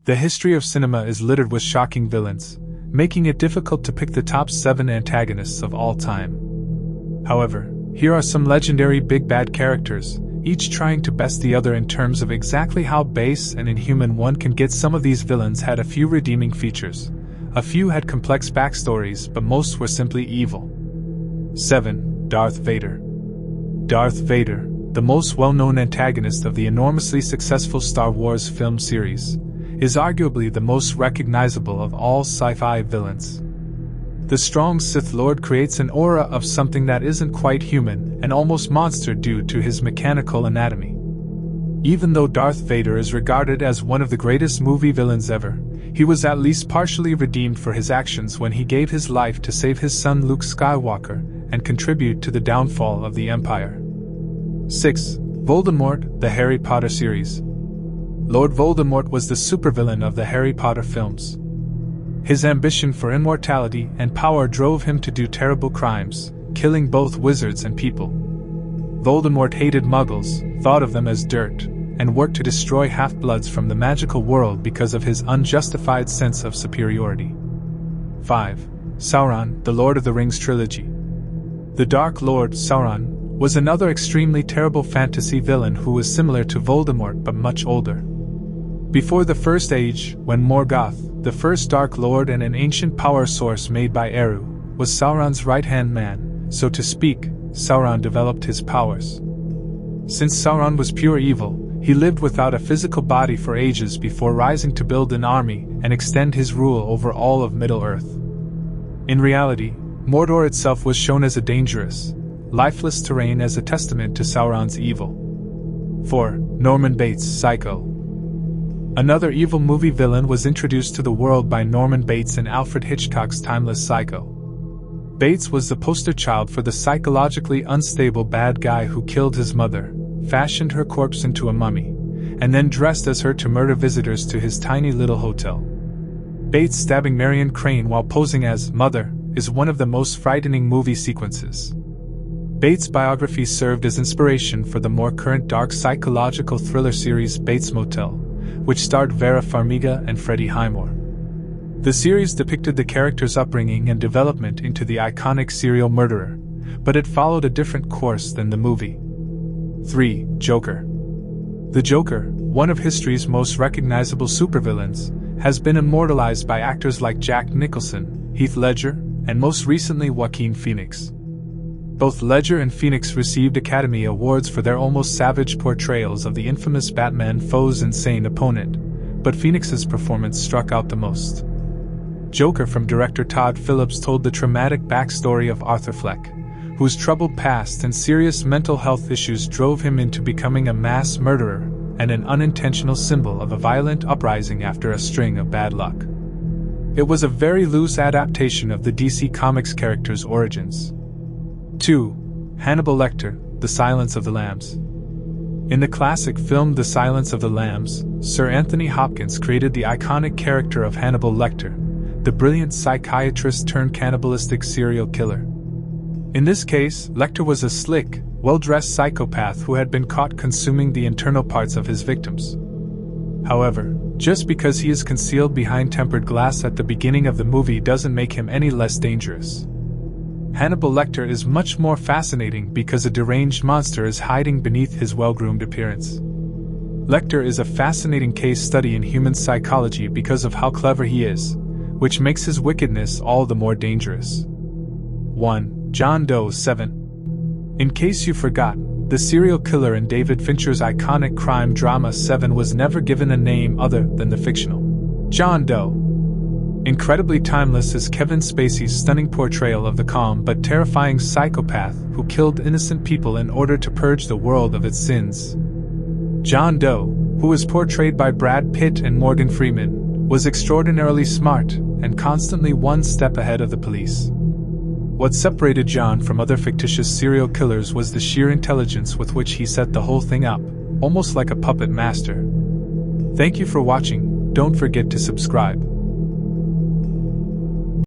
The history of cinema is littered with shocking villains, making it difficult to pick the top 7 antagonists of all time. However, here are some legendary big bad characters, each trying to best the other in terms of exactly how base and inhuman one can get. Some of these villains had a few redeeming features. A few had complex backstories, but most were simply evil. 7. Darth Vader. Darth Vader, the most well-known antagonist of the enormously successful Star Wars film series, is arguably the most recognizable of all sci-fi villains. The strong Sith Lord creates an aura of something that isn't quite human and almost monster due to his mechanical anatomy. Even though Darth Vader is regarded as one of the greatest movie villains ever, he was at least partially redeemed for his actions when he gave his life to save his son Luke Skywalker and contribute to the downfall of the Empire. 6. Voldemort, the Harry Potter series. Lord Voldemort was the supervillain of the Harry Potter films. His ambition for immortality and power drove him to do terrible crimes, killing both wizards and people. Voldemort hated Muggles, thought of them as dirt, and worked to destroy half-bloods from the magical world because of his unjustified sense of superiority. 5. Sauron, the Lord of the Rings trilogy. The Dark Lord, Sauron, was another extremely terrible fantasy villain who was similar to Voldemort but much older. Before the First Age, when Morgoth, the first Dark Lord and an ancient power source made by Eru, was Sauron's right-hand man, so to speak, Sauron developed his powers. Since Sauron was pure evil, he lived without a physical body for ages before rising to build an army and extend his rule over all of Middle-earth. In reality, Mordor itself was shown as a dangerous, lifeless terrain as a testament to Sauron's evil. 4. Norman Bates, Psycho. Another evil movie villain was introduced to the world by Norman Bates in Alfred Hitchcock's timeless Psycho. Bates was the poster child for the psychologically unstable bad guy who killed his mother, fashioned her corpse into a mummy, and then dressed as her to murder visitors to his tiny little hotel. Bates stabbing Marion Crane while posing as Mother is one of the most frightening movie sequences. Bates' biography served as inspiration for the more current dark psychological thriller series Bates Motel, which starred Vera Farmiga and Freddie Highmore. The series depicted the character's upbringing and development into the iconic serial murderer, but it followed a different course than the movie. 3. Joker. The Joker, one of history's most recognizable supervillains, has been immortalized by actors like Jack Nicholson, Heath Ledger, and most recently Joaquin Phoenix. Both Ledger and Phoenix received Academy Awards for their almost savage portrayals of the infamous Batman foe's insane opponent, but Phoenix's performance struck out the most. Joker from director Todd Phillips told the traumatic backstory of Arthur Fleck, whose troubled past and serious mental health issues drove him into becoming a mass murderer and an unintentional symbol of a violent uprising after a string of bad luck. It was a very loose adaptation of the DC Comics character's origins. 2. Hannibal Lecter, The Silence of the Lambs. In the classic film The Silence of the Lambs, Sir Anthony Hopkins created the iconic character of Hannibal Lecter, the brilliant psychiatrist turned cannibalistic serial killer. In this case, Lecter was a slick, well-dressed psychopath who had been caught consuming the internal parts of his victims. However, just because he is concealed behind tempered glass at the beginning of the movie doesn't make him any less dangerous. Hannibal Lecter is much more fascinating because a deranged monster is hiding beneath his well-groomed appearance. Lecter is a fascinating case study in human psychology because of how clever he is, which makes his wickedness all the more dangerous. 1. John Doe 7. In case you forgot, the serial killer in David Fincher's iconic crime drama 7 was never given a name other than the fictional John Doe. Incredibly timeless is Kevin Spacey's stunning portrayal of the calm but terrifying psychopath who killed innocent people in order to purge the world of its sins. John Doe, who was portrayed by Brad Pitt and Morgan Freeman, was extraordinarily smart and constantly one step ahead of the police. What separated John from other fictitious serial killers was the sheer intelligence with which he set the whole thing up, almost like a puppet master. Thank you for watching. Don't forget to subscribe.